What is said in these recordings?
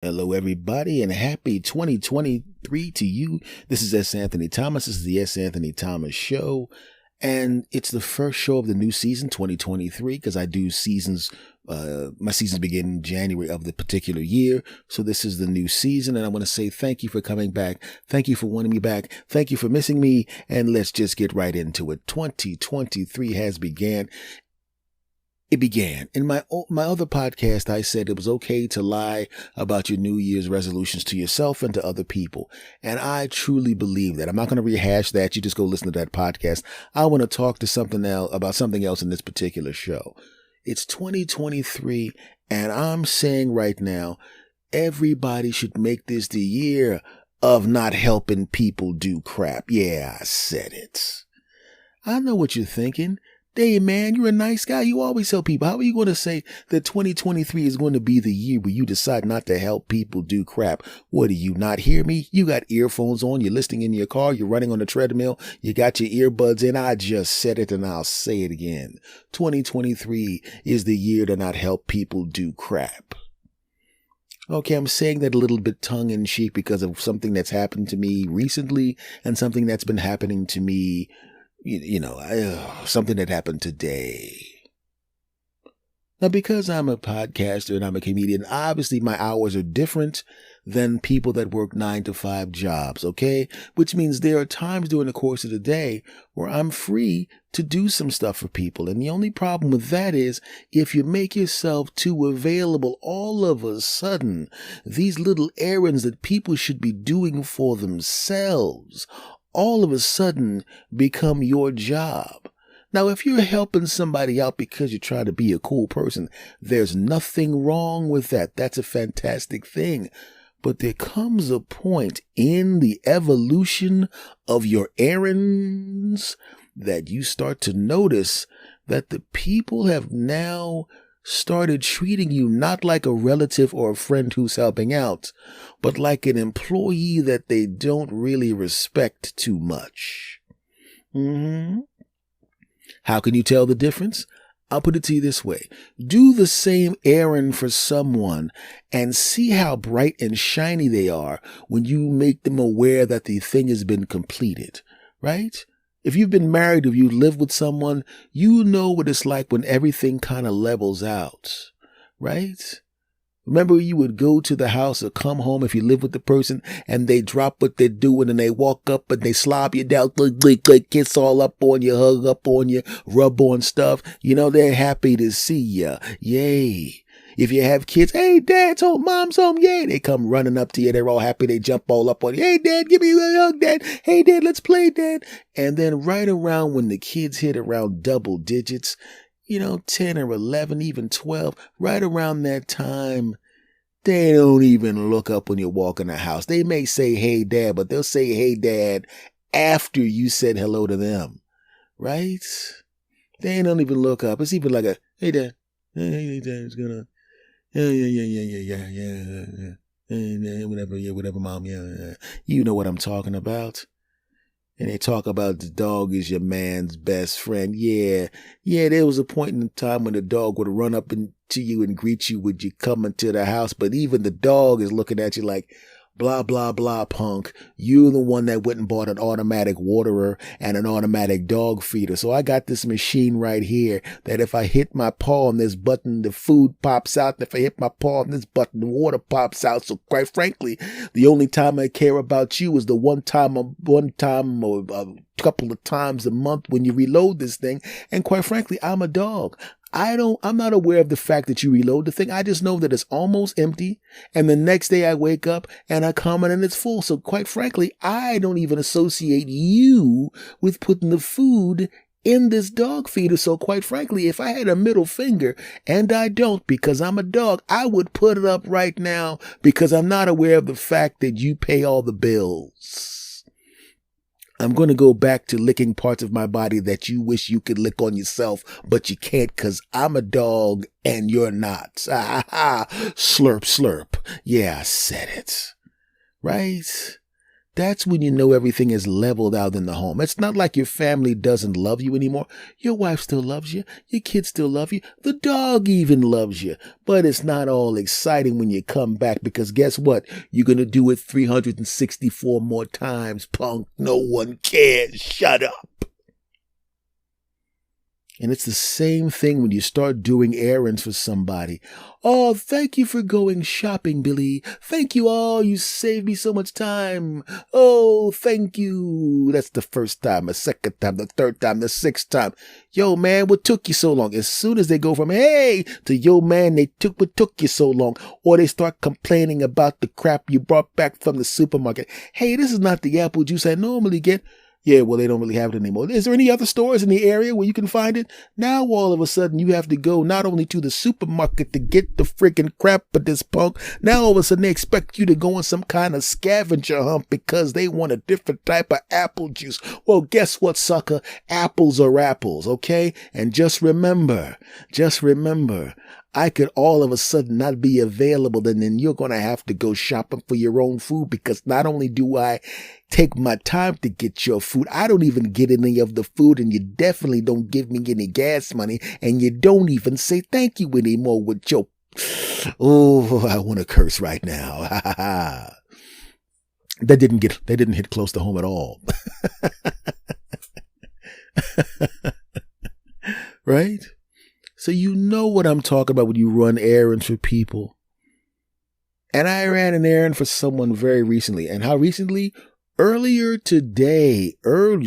Hello, everybody, and happy 2023 to you. This is S. Anthony Thomas. This is the S. Anthony Thomas Show, and it's the first show of the new season, 2023, because I do seasons. My seasons begin in January of the particular year, so this is the new season, and I want to say thank you for coming back. Thank you for wanting me back. Thank you for missing me, and let's just get right into it. 2023 has began. It began. In my other podcast, I said it was okay to lie about your New Year's resolutions to yourself and to other people. And I truly believe that. I'm not going to rehash that. You just go listen to that podcast. I want to talk to something else about something else in this particular show. It's 2023, and I'm saying right now, everybody should make this the year of not helping people do crap. Yeah, I said it. I know what you're thinking. Hey, man, you're a nice guy. You always help people. How are you going to say that 2023 is going to be the year where you decide not to help people do crap? What, do you not hear me? You got earphones on. You're listening in your car. You're running on the treadmill. You got your earbuds in. I just said it and I'll say it again. 2023 is the year to not help people do crap. Okay, I'm saying that a little bit tongue-in-cheek because of something that's happened to me recently and something that's been happening to me something that happened today. Now, because I'm a podcaster and I'm a comedian, obviously my hours are different than people that work 9-to-5 jobs, okay? Which means there are times during the course of the day where I'm free to do some stuff for people. And the only problem with that is if you make yourself too available, all of a sudden, these little errands that people should be doing for themselves all of a sudden become your job. Now, if you're helping somebody out because you're trying to be a cool person, there's nothing wrong with that. That's a fantastic thing. But there comes a point in the evolution of your errands that you start to notice that the people have now started treating you not like a relative or a friend who's helping out, but like an employee that they don't really respect too much. How can you tell the difference? I'll put it to you this way. Do the same errand for someone and see how bright and shiny they are when you make them aware that the thing has been completed, right? If you've been married, if you live with someone, you know what it's like when everything kind of levels out, right? Remember, you would go to the house or come home if you live with the person and they drop what they're doing and they walk up and they slob you down, kiss all up on you, hug up on you, rub on stuff. You know, they're happy to see you. Yay. If you have kids, hey, dad's home, mom's home, yay. They come running up to you. They're all happy. They jump all up on you. Hey, dad, give me a hug, dad. Hey, dad, let's play, dad. And then right around when the kids hit around double digits, 10 or 11, even 12, right around that time, they don't even look up when you walk in the house. They may say, hey, dad, but they'll say, hey, dad, after you said hello to them, right? They don't even look up. It's even like a, hey, dad. Hey, dad, it's gonna... Yeah. Whatever, mom, yeah. You know what I'm talking about. And they talk about the dog is your man's best friend. Yeah, there was a point in time when the dog would run up to you and greet you when you come into the house. But even the dog is looking at you like, blah, blah, blah, punk. You're the one that went and bought an automatic waterer and an automatic dog feeder. So I got this machine right here that if I hit my paw on this button, the food pops out. If I hit my paw on this button, the water pops out. So quite frankly, the only time I care about you is the one time or a couple of times a month when you reload this thing. And quite frankly, I'm a dog. I'm not aware of the fact that you reload the thing. I just know that it's almost empty. And the next day I wake up and I come in and it's full. So quite frankly, I don't even associate you with putting the food in this dog feeder. So quite frankly, if I had a middle finger, and I don't because I'm a dog, I would put it up right now because I'm not aware of the fact that you pay all the bills. I'm going to go back to licking parts of my body that you wish you could lick on yourself, but you can't because I'm a dog and you're not. Slurp, slurp. Yeah, I said it. Right? That's when you know everything is leveled out in the home. It's not like your family doesn't love you anymore. Your wife still loves you. Your kids still love you. The dog even loves you. But it's not all exciting when you come back, because guess what? You're going to do it 364 more times, punk. No one cares. Shut up. And it's the same thing when you start doing errands for somebody. Oh, thank you for going shopping, Billy. Thank you all. You saved me so much time. Oh, thank you. That's the first time, the second time, the third time, the sixth time. Yo, man, what took you so long? As soon as they go from, hey, to yo, man, what took you so long? Or they start complaining about the crap you brought back from the supermarket. Hey, this is not the apple juice I normally get. Yeah, well, they don't really have it anymore. Is there any other stores in the area where you can find it? Now, all of a sudden, you have to go not only to the supermarket to get the freaking crap of this punk. Now, all of a sudden, they expect you to go on some kind of scavenger hunt because they want a different type of apple juice. Well, guess what, sucker? Apples are apples, okay? And just remember, I could all of a sudden not be available, and then you're going to have to go shopping for your own food, because not only do I take my time to get your food, I don't even get any of the food, and you definitely don't give me any gas money, and you don't even say thank you anymore with your, oh, I want to curse right now. That didn't hit close to home at all. Right? So you know what I'm talking about when you run errands for people. And I ran an errand for someone very recently. And how recently? Earlier today. And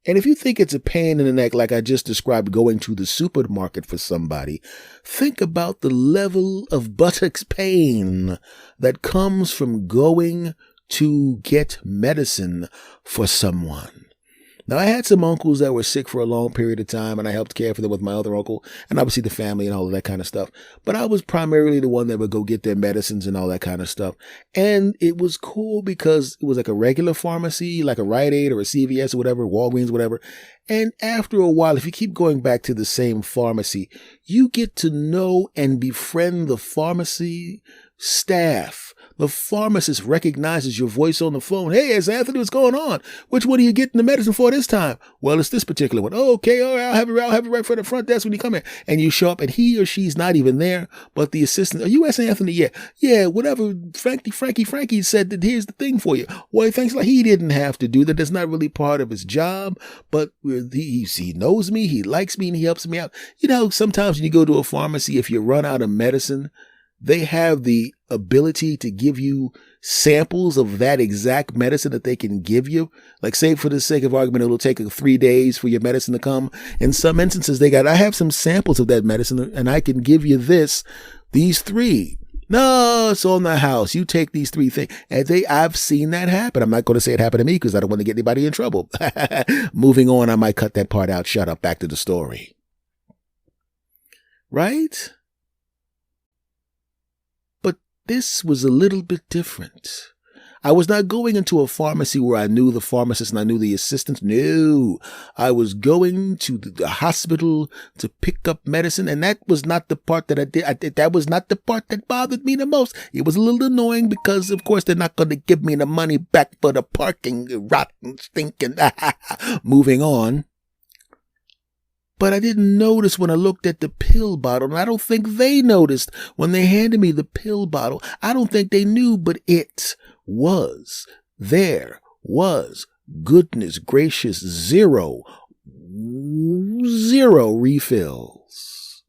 if you think it's a pain in the neck, like I just described going to the supermarket for somebody, think about the level of buttocks pain that comes from going to get medicine for someone. Now, I had some uncles that were sick for a long period of time, and I helped care for them with my other uncle, and obviously the family and all of that kind of stuff. But I was primarily the one that would go get their medicines and all that kind of stuff. And it was cool because it was like a regular pharmacy, like a Rite Aid or a CVS or whatever, Walgreens, whatever. And after a while, if you keep going back to the same pharmacy, you get to know and befriend the pharmacy staff. The pharmacist recognizes your voice on the phone. Hey, it's Anthony. What's going on? Which one are you getting the medicine for this time? Well, it's this particular one. Oh, okay. All right. I'll have it right for the front desk when you come in. And you show up and he or she's not even there, but the assistant, are you S. Anthony? Yeah. Yeah. Whatever. Frankie said that here's the thing for you. Well, thanks. Like he didn't have to do that. That's not really part of his job, but he knows me. He likes me and he helps me out. You know, sometimes when you go to a pharmacy, if you run out of medicine, they have the ability to give you samples of that exact medicine that they can give you. Like, say for the sake of argument, it'll take 3 days for your medicine to come. In some instances, I have some samples of that medicine and I can give you these 3. No, it's on the house. You take these 3 things. And I've seen that happen. I'm not going to say it happened to me because I don't want to get anybody in trouble. Moving on, I might cut that part out. Shut up. Back to the story. Right? This was a little bit different. I was not going into a pharmacy where I knew the pharmacist and I knew the assistant. No, I was going to the hospital to pick up medicine. And that was not the part that I did. That was not the part that bothered me the most. It was a little annoying because, of course, they're not going to give me the money back for the parking, rotten, stinking. Moving on. But I didn't notice when I looked at the pill bottle, and I don't think they noticed when they handed me the pill bottle. I don't think they knew, but there was, goodness gracious, zero refills.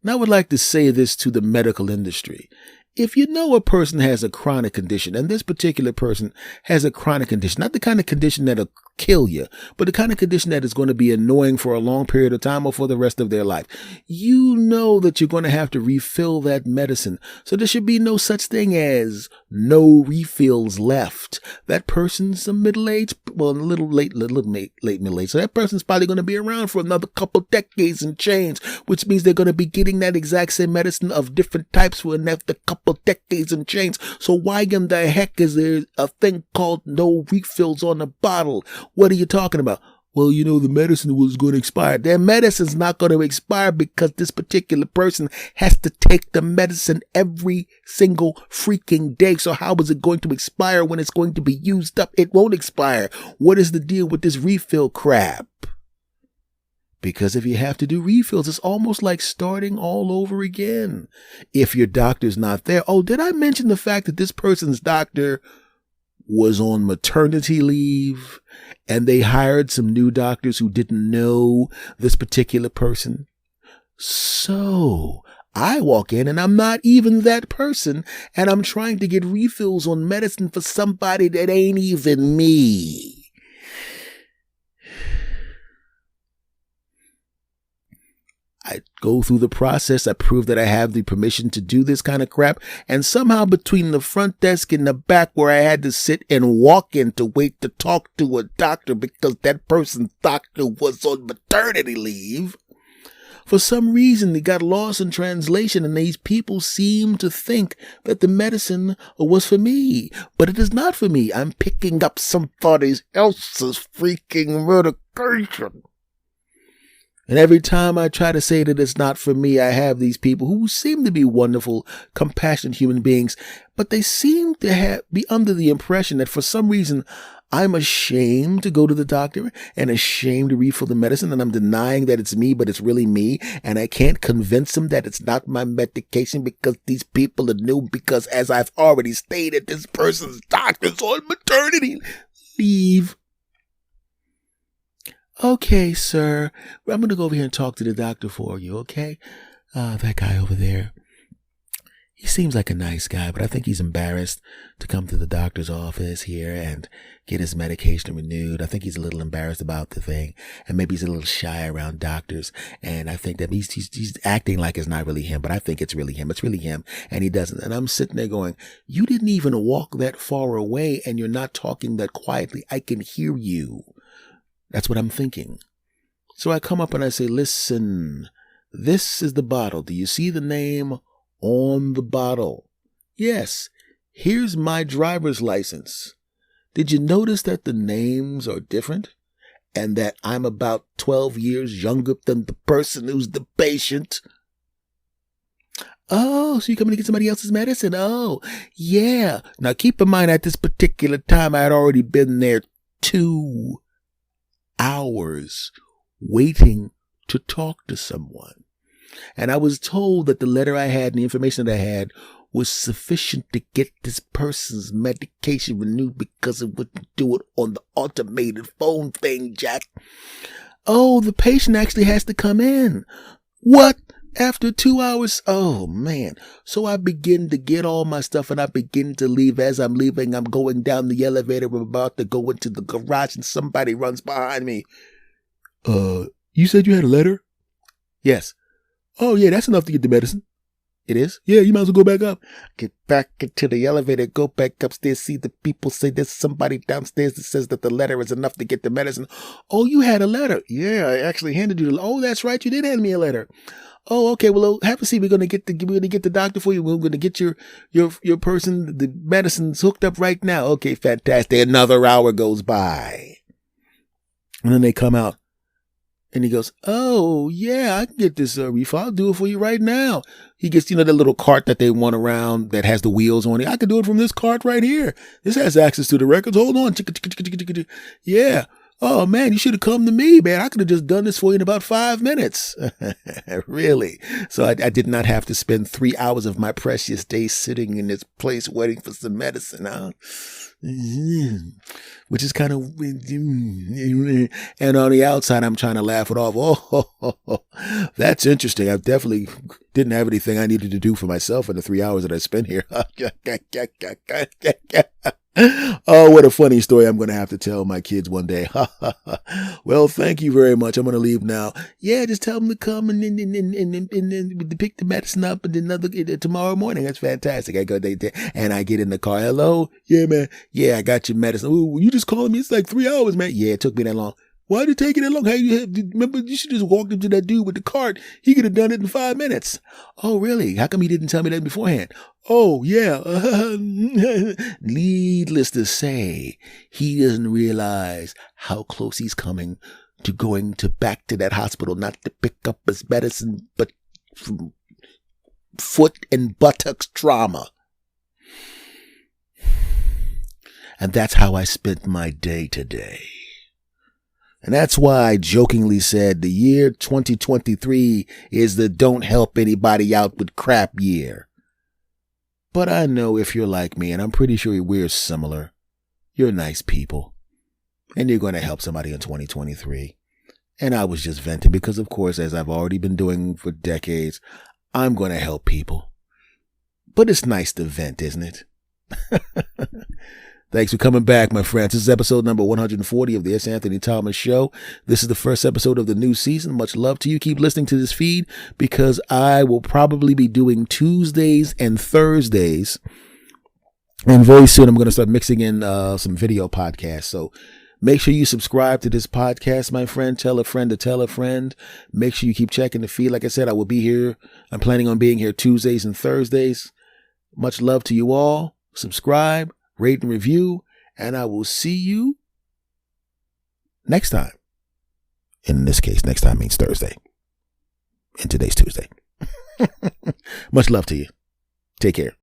Now I would like to say this to the medical industry. If you know a person has a chronic condition, and this particular person has a chronic condition, not the kind of condition that'll kill you, but the kind of condition that is going to be annoying for a long period of time or for the rest of their life, you know that you're going to have to refill that medicine. So there should be no such thing as no refills left. That person's a middle-aged, well, a little late middle-aged. So that person's probably going to be around for another couple decades and change, which means they're going to be getting that exact same medicine of different types for another couple decades and change. So why in the heck is there a thing called no refills on the bottle? What are you talking about? well, the medicine was going to expire. Their medicine's not going to expire because this particular person has to take the medicine every single freaking day. So how is it going to expire when it's going to be used up? It won't expire. What is the deal with this refill crap? Because if you have to do refills, it's almost like starting all over again. If your doctor's not there. Oh, did I mention the fact that this person's doctor was on maternity leave and they hired some new doctors who didn't know this particular person? So I walk in and I'm not even that person, and I'm trying to get refills on medicine for somebody that ain't even me. I go through the process. I prove that I have the permission to do this kind of crap. And somehow between the front desk and the back, where I had to sit and walk in to wait to talk to a doctor because that person's doctor was on maternity leave, for some reason it got lost in translation, and these people seem to think that the medicine was for me. But it is not for me. I'm picking up somebody else's freaking medication. And every time I try to say that it's not for me, I have these people who seem to be wonderful, compassionate human beings, but they seem to be under the impression that for some reason I'm ashamed to go to the doctor and ashamed to refill the medicine, and I'm denying that it's me, but it's really me, and I can't convince them that it's not my medication because these people are new, because as I've already stated, this person's doctor's on maternity leave. Okay, sir, I'm going to go over here and talk to the doctor for you, okay? That guy over there, he seems like a nice guy, but I think he's embarrassed to come to the doctor's office here and get his medication renewed. I think he's a little embarrassed about the thing, and maybe he's a little shy around doctors, and I think that he's acting like it's not really him, but I think it's really him. It's really him, and he doesn't. And I'm sitting there going, you didn't even walk that far away, and you're not talking that quietly. I can hear you. That's what I'm thinking. So I come up and I say, listen, this is the bottle. Do you see the name on the bottle? Yes. Here's my driver's license. Did you notice that the names are different and that I'm about 12 years younger than the person who's the patient? Oh, so you're coming to get somebody else's medicine? Oh, yeah. Now keep in mind, at this particular time, I had already been there 2 hours waiting to talk to someone. And I was told that the letter I had and the information that I had was sufficient to get this person's medication renewed because it wouldn't do it on the automated phone thing, Jack. Oh, the patient actually has to come in. What? After 2 hours? Oh, man. So I begin to get all my stuff and I begin to leave. As I'm leaving, I'm going down the elevator. I'm about to go into the garage and somebody runs behind me. You said you had a letter? Yes. Oh, yeah, that's enough to get the medicine. It is? Yeah, you might as well go back up. Get back into the elevator, go back upstairs, see the people, say there's somebody downstairs that says that the letter is enough to get the medicine. Oh, you had a letter. Yeah, I actually handed you the letter. Oh, that's right, you did hand me a letter. Oh, okay. Well, have a seat. We're gonna get the doctor for you. We're gonna get your person. The medicine's hooked up right now. Okay, fantastic. Another hour goes by, and then they come out, and he goes, "Oh yeah, I can get this refill. I'll do it for you right now." He gets that little cart that they want around that has the wheels on it. I can do it from this cart right here. This has access to the records. Hold on. Yeah. Oh, man, you should have come to me, man. I could have just done this for you in about 5 minutes. Really? So I did not have to spend 3 hours of my precious day sitting in this place waiting for some medicine, huh? Which is kind of, and on the outside, I'm trying to laugh it off. Oh, that's interesting. I definitely didn't have anything I needed to do for myself in the 3 hours that I spent here. Oh, what a funny story I'm going to have to tell my kids one day. Well, thank you very much. I'm going to leave now. Yeah, just tell them to come and pick the medicine up and tomorrow morning. That's fantastic. I go and I get in the car. Hello? Yeah, man. Yeah, I got your medicine. Ooh, you just calling me? It's like 3 hours, man. Yeah, it took me that long. Why did it take you that long? Hey, remember, you should just walk up to that dude with the cart. He could have done it in 5 minutes. Oh, really? How come he didn't tell me that beforehand? Oh, yeah. Needless to say, he doesn't realize how close he's coming to going to back to that hospital, not to pick up his medicine, but from foot and buttocks trauma. And that's how I spent my day today. And that's why I jokingly said the year 2023 is the don't help anybody out with crap year. But I know if you're like me, and I'm pretty sure we're similar, you're nice people. And you're going to help somebody in 2023. And I was just venting because, of course, as I've already been doing for decades, I'm going to help people. But it's nice to vent, isn't it? Thanks for coming back, my friends. This is episode number 140 of the S. Anthony Thomas Show. This is the first episode of the new season. Much love to you. Keep listening to this feed because I will probably be doing Tuesdays and Thursdays. And very soon I'm going to start mixing in some video podcasts. So make sure you subscribe to this podcast, my friend. Tell a friend to tell a friend. Make sure you keep checking the feed. Like I said, I will be here. I'm planning on being here Tuesdays and Thursdays. Much love to you all. Subscribe. Rate and review, and I will see you next time. In this case, next time means Thursday. And today's Tuesday. Much love to you. Take care.